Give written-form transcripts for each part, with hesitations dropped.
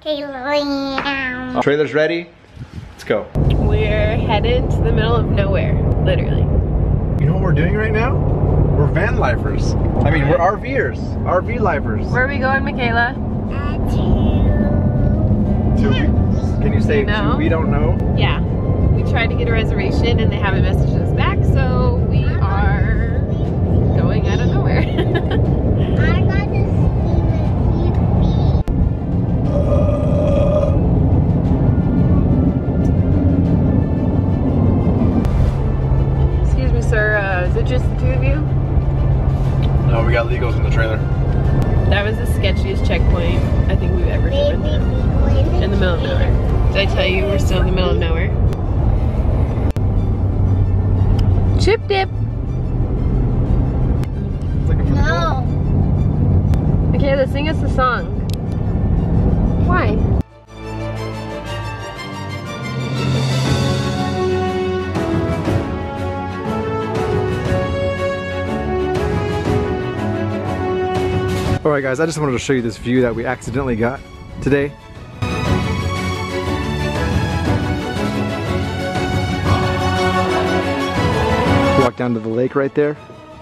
Trailer's ready. Let's go. We're headed to the middle of nowhere, literally. You know what we're doing right now? We're van lifers. I mean, we're RVers. RV lifers. Where are we going, Michaela? Can you say to we don't know? Yeah. We tried to get a reservation and they haven't messaged us back, so we are going out of nowhere. I got to Excuse me, sir. Is it just the two of you? No, we got legals in the trailer. That was the sketchiest checkpoint I think we've ever driven through. In the middle of nowhere. Did I tell you we're still in the middle of nowhere? Chip dip! No. Michaela, sing us a song. Why? Alright guys, I just wanted to show you this view that we accidentally got today. Walk down to the lake right there,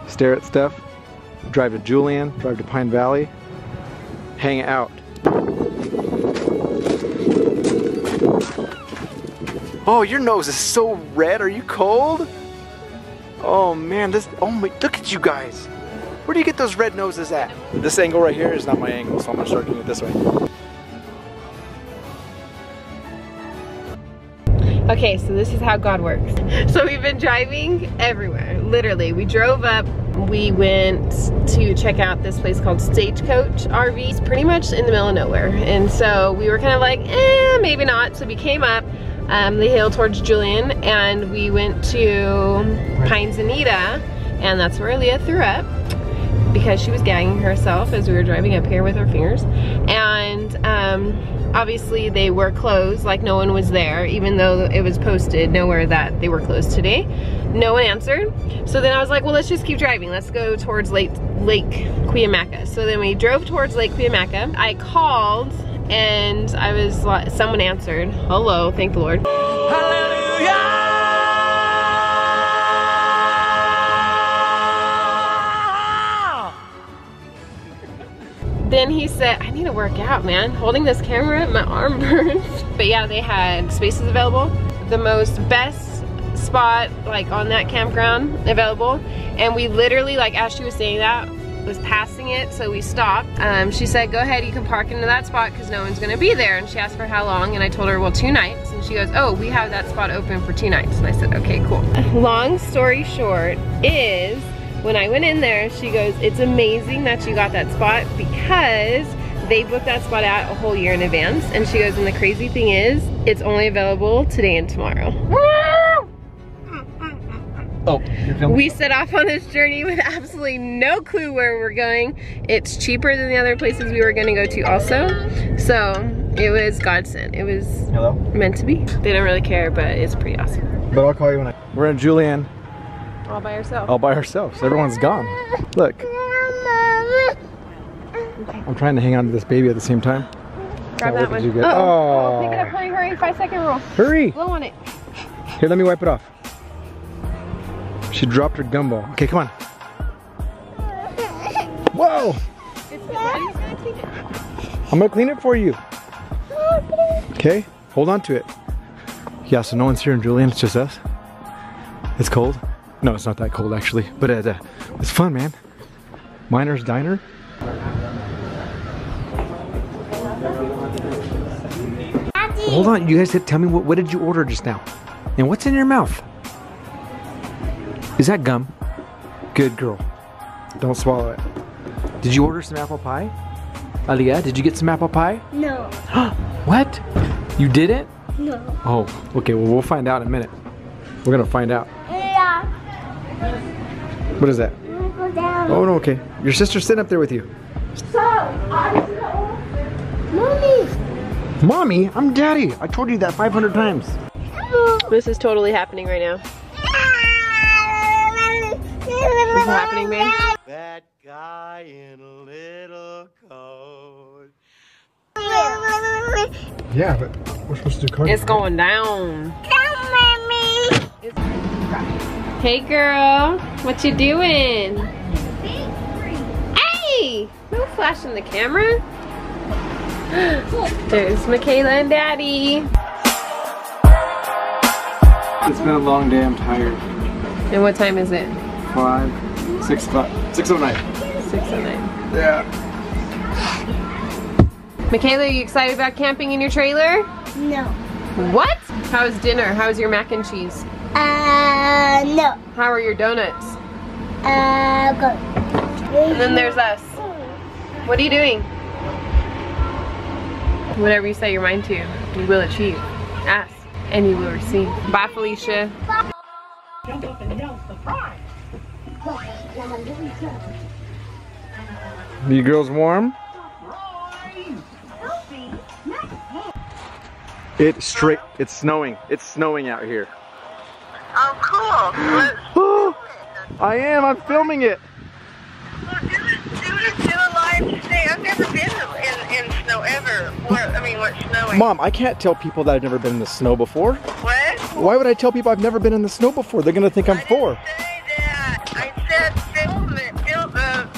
stare at stuff, drive to Julian, drive to Pine Valley, hang out. Oh, your nose is so red. Are you cold? Oh man, oh my, look at you guys. Where do you get those red noses at? This angle right here is not my angle, so I'm gonna start doing it this way. Okay, so this is how God works. So we've been driving everywhere, literally. We drove up, we went to check out this place called Stagecoach RVs, pretty much in the middle of nowhere. And so we were kind of like, maybe not. So we came up the hill towards Julian and we went to Pines Anita, and that's where Leah threw up because she was gagging herself as we were driving up here with her fingers. And obviously they were closed, like no one was there, even though it was posted nowhere that they were closed today. No one answered. So then I was like, well, let's just keep driving. Let's go towards Lake Cuyamaca. So then we drove towards Lake Cuyamaca. I called and I was like, someone answered. Hello, thank the Lord. Hallelujah! Then he said, I need to work out, man. Holding this camera, my arm burns. But yeah, they had spaces available. The best spot like on that campground available. And we literally, like as she was saying that, was passing it, so we stopped. She said, go ahead, you can park into that spot because no one's gonna be there. And she asked for how long, and I told her, well, 2 nights. And she goes, oh, we have that spot open for 2 nights. And I said, okay, cool. Long story short is, when I went in there, she goes, it's amazing that you got that spot because they booked that spot out a whole year in advance. And she goes, and the crazy thing is, it's only available today and tomorrow. Oh, we set off on this journey with absolutely no clue where we're going. It's cheaper than the other places we were gonna go to also. So it was godsend. It was meant to be. They don't really care, but it's pretty awesome. But I'll call you when we're in Julian. All by herself. All by ourselves. Everyone's gone. Look. I'm trying to hang on to this baby at the same time. Grab that one. Oh. Pick it up, hurry, hurry, 5-second rule. Hurry. Blow on it. Here, let me wipe it off. She dropped her gumball. Okay, come on. Whoa. I'm gonna clean it for you. Okay, hold on to it. Yeah, so no one's here in Julian, it's just us. It's cold. No, it's not that cold actually, but it's fun, man. Miner's Diner. Hold on, you guys tell me what did you order just now? And what's in your mouth? Is that gum? Good girl. Don't swallow it. Did you order some apple pie? Aliyah, did you get some apple pie? No. What? You didn't? No. Oh, okay, well we'll find out in a minute. We're gonna find out. Yeah. What is that? I'm gonna go down. Oh no, okay. Your sister's sitting up there with you. So, Mommy. Mommy, I'm Daddy. I told you that 500 times. This is totally happening right now. This is happening, man. That guy in a little coat. Yeah. Yeah, but we're supposed to do cardio. It's going down. Down, Mommy. Hey girl, what you doing? Hey, no flashing the camera. There's Michaela and Daddy. It's been a long day, I'm tired. And what time is it? 6 o'clock. 6:09. 6:09. Yeah. Michaela, are you excited about camping in your trailer? No. What? How was dinner? How was your mac and cheese? No. How are your donuts? Go. And then there's us. What are you doing? Whatever you set your mind to, you will achieve. Ask, and you will receive. Bye, Felicia. You girls warm? It's snowing. It's snowing out here. Oh, cool. Oh, I am. I'm filming it. Well, do a live today. I've never been in snow ever. What's snowing? Mom, I can't tell people that I've never been in the snow before. What? Why would I tell people I've never been in the snow before? They're gonna think I'm 4. I didn't say that. I said film it.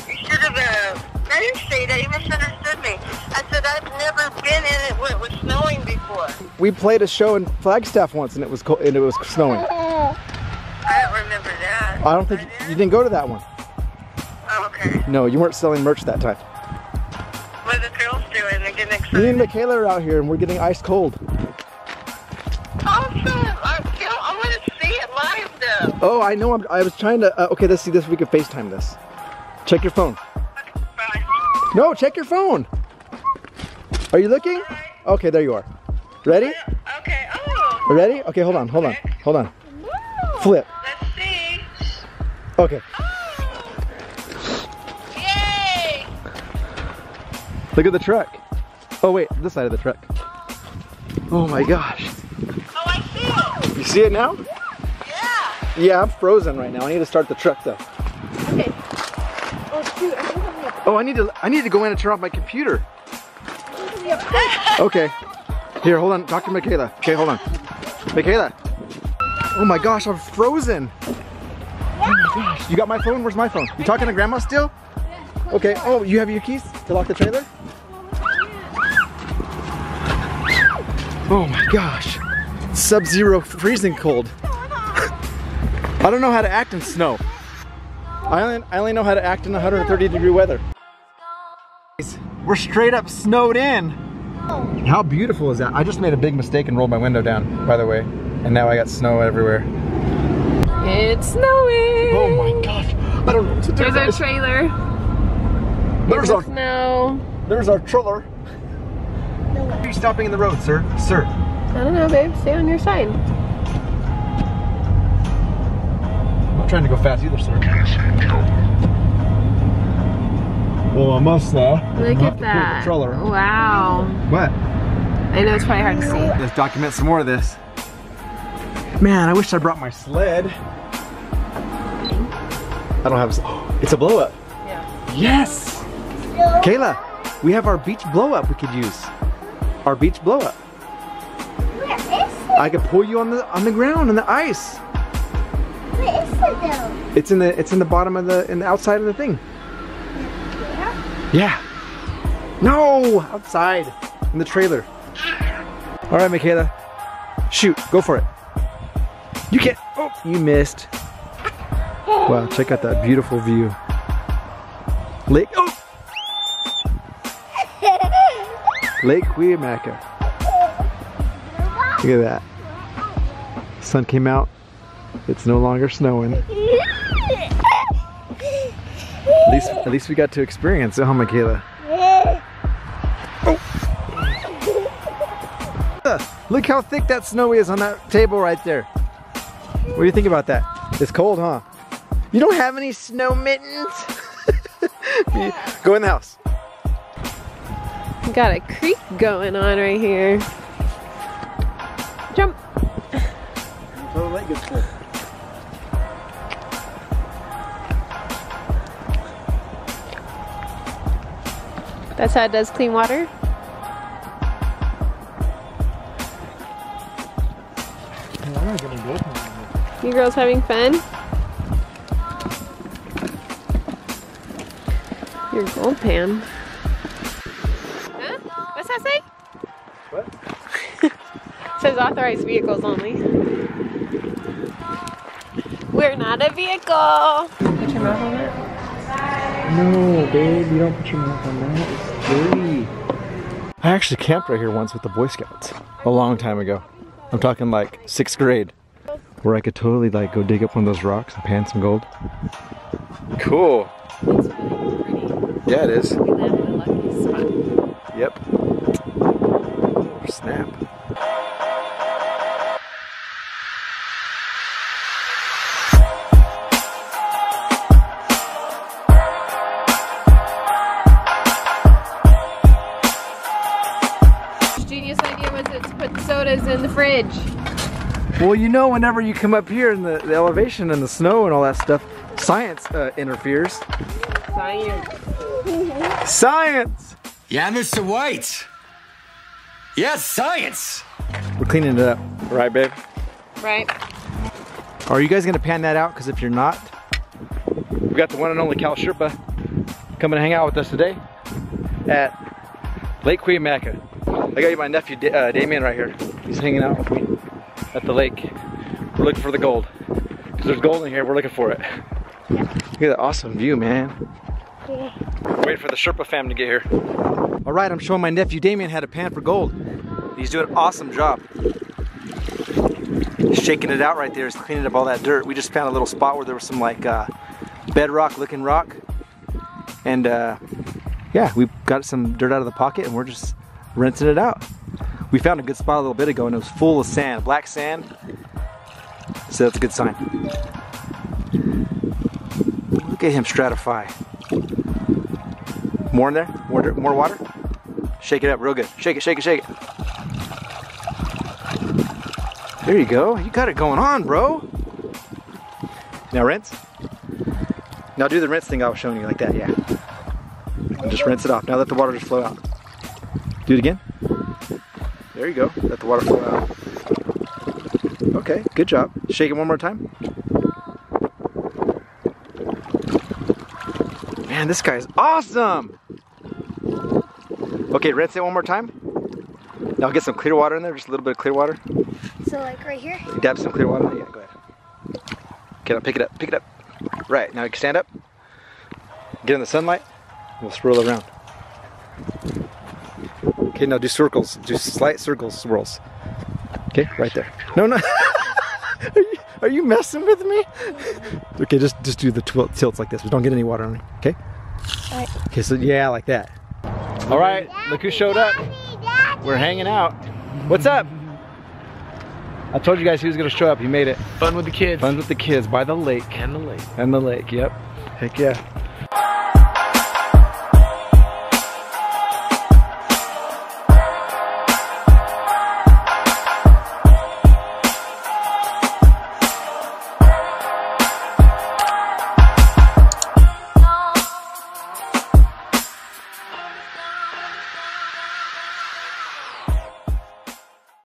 You should have. I didn't say that. You misunderstood me. I said I've never been in it when it was snowing before. We played a show in Flagstaff once, and it was cold, and it was snowing. I don't remember that. I don't think you didn't go to that one. Oh, okay. No, you weren't selling merch that time. What are the girls doing? They're getting excited. Me and Michaela are out here, and we're getting ice cold. Awesome. I want to see it live though. Oh, I know. I was trying to. Okay, let's see this. We can FaceTime this. Check your phone. Bye. No, check your phone. Are you looking? Okay, there you are. Ready? Okay. Oh. Ready? Okay, hold on. Flip. Let's see. Okay. Yay! Look at the truck. Oh wait, this side of the truck. Oh my gosh. Oh, I see it. You see it now? Yeah. Yeah, I'm frozen right now. I need to start the truck though. Okay. Oh shoot, I think I'm gonna... Oh, I need to go in and turn off my computer. Okay. Here, hold on. Talk to Michaela. Okay, hold on. Michaela. Oh my gosh, I'm frozen. Oh my gosh. You got my phone? Where's my phone? You talking to Grandma still? Okay. Oh, you have your keys to lock the trailer? Oh my gosh. Sub-zero freezing cold. I don't know how to act in snow. I only know how to act in 130-degree weather. We're straight up snowed in. How beautiful is that? I just made a big mistake and rolled my window down, by the way. And now I got snow everywhere. It's snowing. Oh my gosh. I don't know what to do. There's our trailer. There's our trailer. Why are you stopping in the road, sir? Sir. I don't know, babe. Stay on your side. I'm not trying to go fast either, sir. Well, I must Look at that. Wow. What? I know it's probably hard to see. Let's document some more of this. Man, I wish I brought my sled. I don't have a... It's a blow up. Yeah. Yes! Kayla, we have our beach blow up we could use. Our beach blow up. Where is it? I could pull you on the ground on the ice. Where is it though? It's in the bottom of the outside of the thing. Yeah. No, outside in the trailer. All right, Michaela. Shoot, go for it. You can't. Oh, you missed. Wow, check out that beautiful view. Lake. Oh. Lake Cuyamaca. Look at that. Sun came out. It's no longer snowing. At least we got to experience it, huh, Michaela? Oh. Look how thick that snow is on that table right there. What do you think about that? It's cold, huh? You don't have any snow mittens? Go in the house. Got a creek going on right here. Jump. Oh, the lake gets full. That's how it does clean water? You girls having fun? Your gold pan. Huh? What's that say? What? It says authorized vehicles only. We're not a vehicle. Put your mouth on that. No, babe, you don't put your mouth on that. It's dirty. I actually camped right here once with the Boy Scouts a long time ago. I'm talking like 6th grade, where I could totally like go dig up one of those rocks and pan some gold. Cool. It's really pretty. Yeah, it is. We landed a lucky spot. Yep. Oh, snap. Genius idea was to put sodas in the fridge. Well, you know, whenever you come up here in the elevation and the snow and all that stuff, science interferes. Science. Science! Yeah, Mr. White. Yes, science. We're cleaning it up, right, babe? Right. Are you guys gonna pan that out? Because if you're not, we got the one and only Cal Sherpa coming to hang out with us today at Lake Cuyamaca. I got you my nephew Damien right here. He's hanging out with me at the lake. We're looking for the gold. Because there's gold in here, we're looking for it. Look at that awesome view, man. Yeah. Waiting for the Sherpa fam to get here. All right, I'm showing my nephew Damien how to pan for gold. He's doing an awesome job. He's shaking it out right there. He's cleaning up all that dirt. We just found a little spot where there was some like bedrock looking rock. And yeah, we got some dirt out of the pocket and we're just rinsing it out. We found a good spot a little bit ago and it was full of sand, black sand. So that's a good sign. Look at him stratify. More in there? More water? Shake it up real good. Shake it, shake it, shake it. There you go. You got it going on, bro. Now rinse. Now do the rinse thing I was showing you like that, yeah. And just rinse it off. Now let the water just flow out. Do it again. There you go. Let the water flow out. Okay, good job. Shake it one more time. Man, this guy's awesome! Okay, rinse it one more time. Now get some clear water in there, just a little bit of clear water. So like right here? Dab some clear water. Yeah, go ahead. Okay, now pick it up, pick it up. Right, now you can stand up. Get in the sunlight. We'll swirl around. Okay, now do circles. Do slight circles, swirls. Okay, right there. No, no. Are you messing with me? Okay, just do the tilts like this. But don't get any water on it. Okay? Alright. Okay, so yeah, like that. All right, look who showed up. We're hanging out. What's up? I told you guys he was gonna show up. He made it. Fun with the kids. Fun with the kids by the lake. And the lake. And the lake, yep. Heck yeah.